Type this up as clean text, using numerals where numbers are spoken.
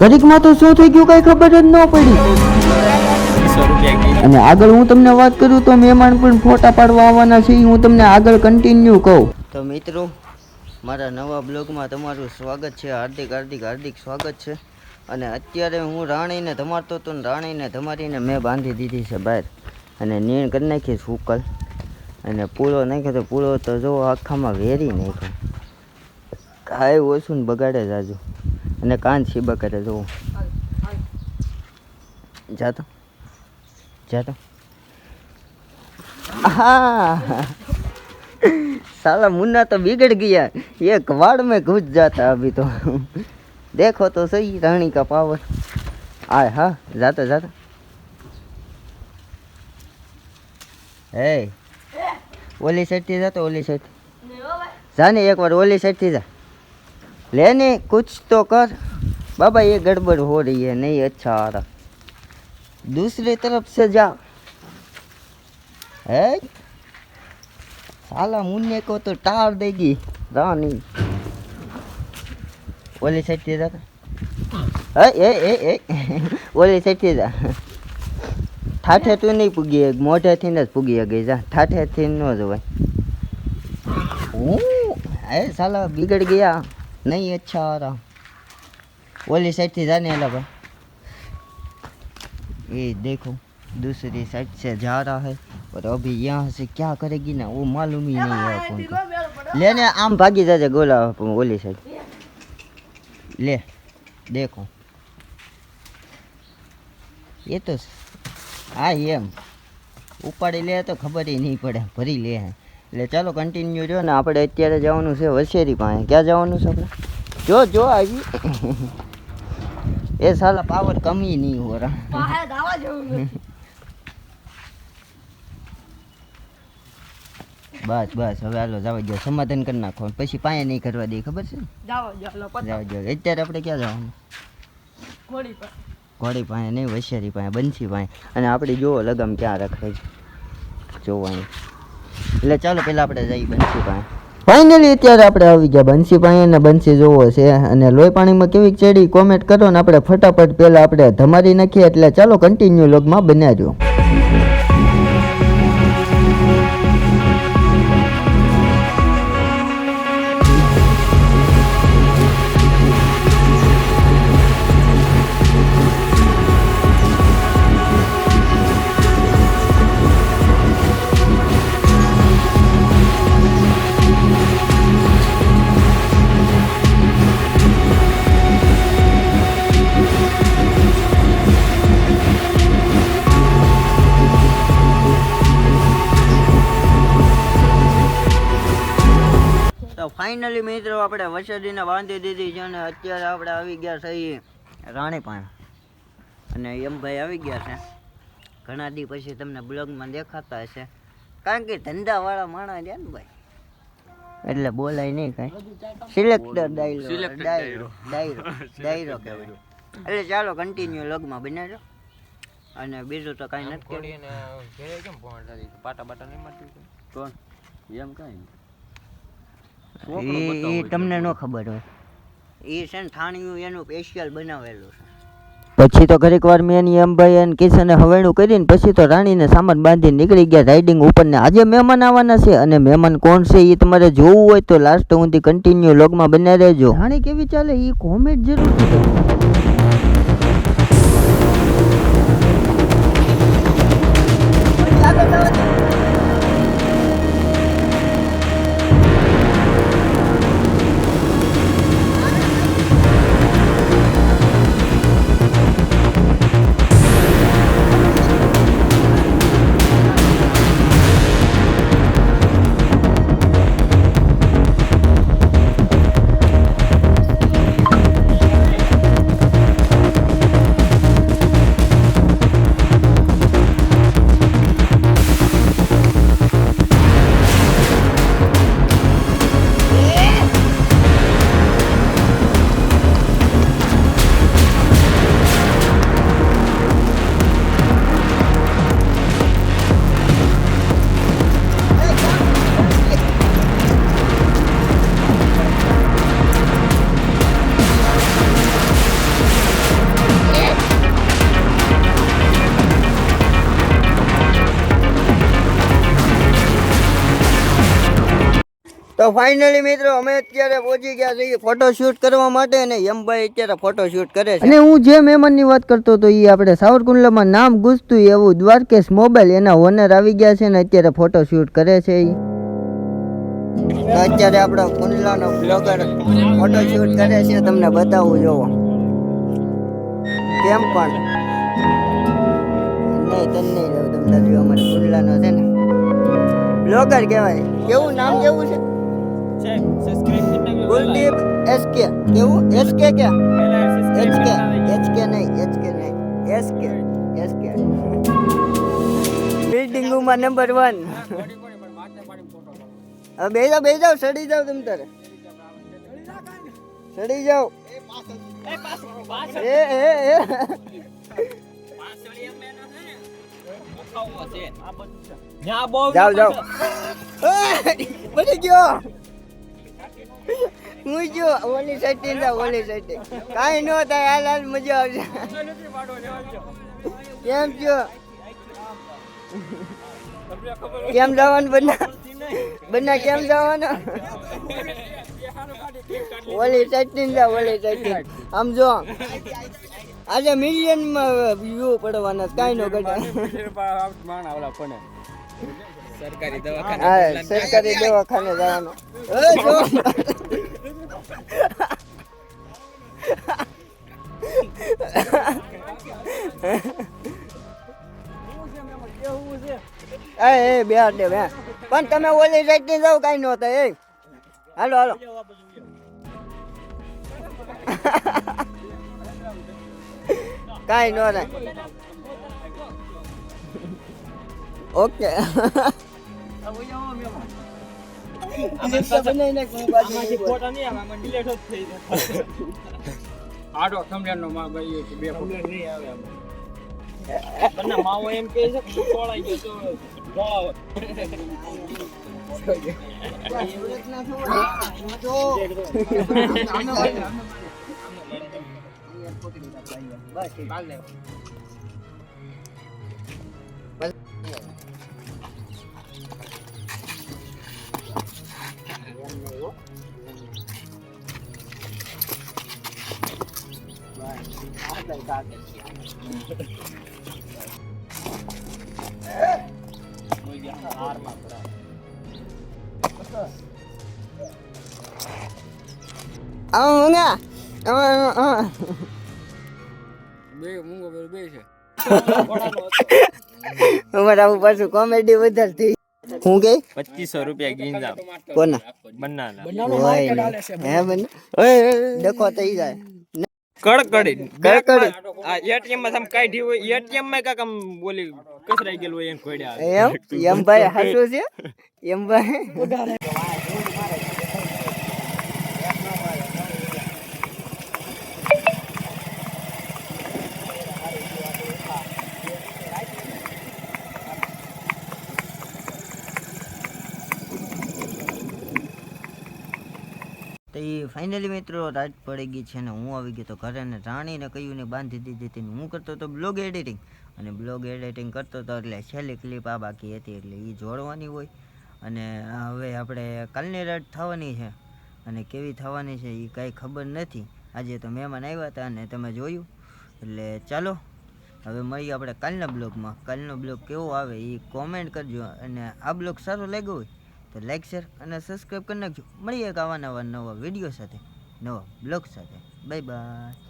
ઘડીકમાં તો શું થઈ ગયું કઈ ખબર જ ન પડી. અને આગળ હું તમને વાત કરું તો મહેમાન પણ ફોટા પાડવા આવવાના છે, હું તમને આગળ કન્ટિન્યુ કહું. તો મિત્રો, મારા નવા બ્લોગમાં તમારું સ્વાગત છે. હાર્દિક સ્વાગત છે. અને અત્યારે હું રાણીને ધમારતો હતો ને રાણીને ધમારીને મેં બાંધી દીધી છે બહાર અને નીણ કરી નાખી સૂકલ અને પૂળો નાખ્યો તો પૂળો તો જો આખામાં વેરી નાખ્યો. કાંઈ ઓછું ને બગાડે જાજુ અને કાન છીબા કરે જુઓ. જાતો હા साला मुन्ना तो बिगड़ गया, एक वाड़ में घुस जाता अभी तो. देखो तो सही रानी का पावर. आए हाँ जाता ए ओली साइड थी जाता, ओली साइड जाने एक बार ओली साइड थी जा लेने कुछ तो कर बाबा, ये गड़बड़ हो रही है, नहीं अच्छा आ रहा. दूसरी तरफ से जा. है साला मुन्ने को तो टार देगी रानी. ओली साइड थी जाता. ए ओली साइड थी जा. ठाठे तू नहीं पुगी, मोटे थी न पुगी गई जा. ठाठे थी न जो भाई साला बिगड़ गया, नहीं अच्छा आ रहा. ओली साइड थी जाने वाला भाई. ये देखो दूसरी साइड से जा रहा है और अभी यहाँ से क्या करेगी ना वो मालूम ही नहीं है अपन को. लेने आम भागी जाए गोला ओली साइड ले. देखो ये तो हाँ एम ઉપાડી લે તો ખબર ય નહીં પડે, ભરી લે. એટલે ચાલો કન્ટિન્યુ જો ને આપણે અત્યારે જવાનું છે વસેરી પાસે. ક્યાં જવાનું છે આપણે? જો આવી એ સાલા પાવર કમી નહીં હો રહા. બસ હવે હાલો જવા દો, સમાધાન કરી નાખો પછી પાયા નહીં કરવા દે, ખબર છે? જવા દો. અત્યારે આપણે ક્યાં જવાનું? ઘોડી પાસે નહીં, વૈશારી પાસે, બંસી પાસે. અને આપણે જોવો લગામ ક્યાં રખાય જોવાની. એટલે ચાલો પહેલાં આપણે જઈએ બંસી પાસે. ફાઇનલી અત્યારે આપણે આવી ગયા બંસી પાસે અને બંસી જોવો છે અને લોહી પાણીમાં કેવી ચડી કોમેન્ટ કરો ને આપણે ફટાફટ પહેલાં આપણે ધમારી નાખીએ. એટલે ચાલો કન્ટિન્યુ લોગમાં બનાવ્યો. ફાઇનલી મિત્રો આપણે વસડીને બાંધી દીધી છે અને અત્યારે આપણે આવી ગયા છીએ રાણી પાસે અને એમભાઈ આવી ગયા છે. ઘણા દી પછી તમને બ્લોગમાં દેખાતા હશે કારણ કે ધંધાવાળા માણસ છે ને ભાઈ, એટલે બોલાય નહીં કાંઈ. સિલેક્ટર ડાયરો કહેવાય. એટલે ચાલો કન્ટિન્યુ લોગમાં બનાવજો અને બીજું તો કાંઈ નથી. એમ કાંઈ એ તમને ન ખબર હોય, એ છે ને થાણિયું એનું સ્પેશિયલ બનાવેલું છે. પછી તો ઘડીક વાર મેં એની એમભાઈ અને કિશને હવેણું કરીને પછી તો રાણીને સામાન બાંધીને નીકળી ગયા રાઇડિંગ ઉપર ને. આજે મહેમાન આવવાના છે અને મહેમાન કોણ છે એ તમારે જોવું હોય તો લાસ્ટ સુધી કન્ટિન્યુ લોગમાં બન્યા રહેજો. રાણી કેવી ચાલે એ કોમેન્ટ જરૂર છે. તો ફાઇનલી મિત્રો અમે અત્યારે પહોંચી ગયા છીએ ફોટો શૂટ કરવા માટે અને યમભાઈ અત્યારે ફોટો શૂટ કરે છે. અને હું જે મહેમાનની વાત કરતો હતો એ આપણે સાવરકુંડલામાં નામ ગુજતું એવું દ્વારકેશ મોબાઈલ એના ઓનર આવી ગયા છે ને અત્યારે ફોટો શૂટ કરે છે. અત્યારે આપણા કુંડલાનો બ્લોગર ફોટો શૂટ કરે છે, તમને બતાવું જોવો કેમ પણ નહીં તને નહીં જાવ તમને જો અમારે કુંડલાનો છે ને બ્લોગર કહેવાય. કેવું નામ કેવું છે? કુલદીપ એસકે. કેવું એસકે કે એચકે? એચકે નહીં એસકે. બિલ્ડિંગમાં નંબર 1. હવે બેસી જાવ સડી જાવ તમ તારે સડી જાવ. જાવ બની ગયો હું જો ઓલી સાઈડ કાંઈ ન થાય. હાલ મજા આવશે. કેમ છો? કેમ જવાનું બના કેમ જવાનું? ઓલી સાઈડ આમ જો આજે મિલિયનમાં વ્યૂ પડવાના કાંઈ ન ઘટે. સરકારી દવાખાને જવાનું. બે પણ તમે ઓલી સાઈડ ની જાવ કઈ ન થાય. હાલો કઈ ન થાય. ઓકે માવો એમ કે છે છોડાઈ ગયો પાછું કોમેડી વધારે થઈ. હું કે 2500 રૂપિયા ગીંજા કોના બનાના દેખો થઈ જાય કડકડી આ એટીએમ માં સમ કાઢી હોય એટીએમ માં કાક આમ બોલી કસરાઈ ગયેલું હોય એને ખોડ્યા એમ ભાઈ હાસુ છે એમ ભાઈ. તો એ ફાઇનલી મિત્રો રાત પડી ગઈ છે ને હું આવી ગયો તો ઘરે ને રાણીને કહ્યું ને બાંધી દીધી હતી. હું કરતો હતો બ્લોગ એડિટિંગ અને બ્લોગ એડિટિંગ કરતો હતો એટલે છેલ્લી ક્લિપ આ બાકી હતી એટલે એ જોડવાની હોય. અને હવે આપણે કાલની રાત થવાની છે અને કેવી થવાની છે એ કાંઈ ખબર નથી. આજે તો મહેમાન આવ્યા હતા અને તમે જોયું એટલે ચાલો હવે મળીએ આપણે કાલના બ્લોગમાં. કાલનો બ્લોગ કેવો આવે એ કોમેન્ટ કરજો અને આ બ્લોગ સારો લાગ્યો હોય તો લાઈક શેર અને સબસ્ક્રાઈબ કરી નાખજો. મળીએ એક આવા નવા વિડીયો સાથે નવા બ્લોગ સાથે. Bye bye.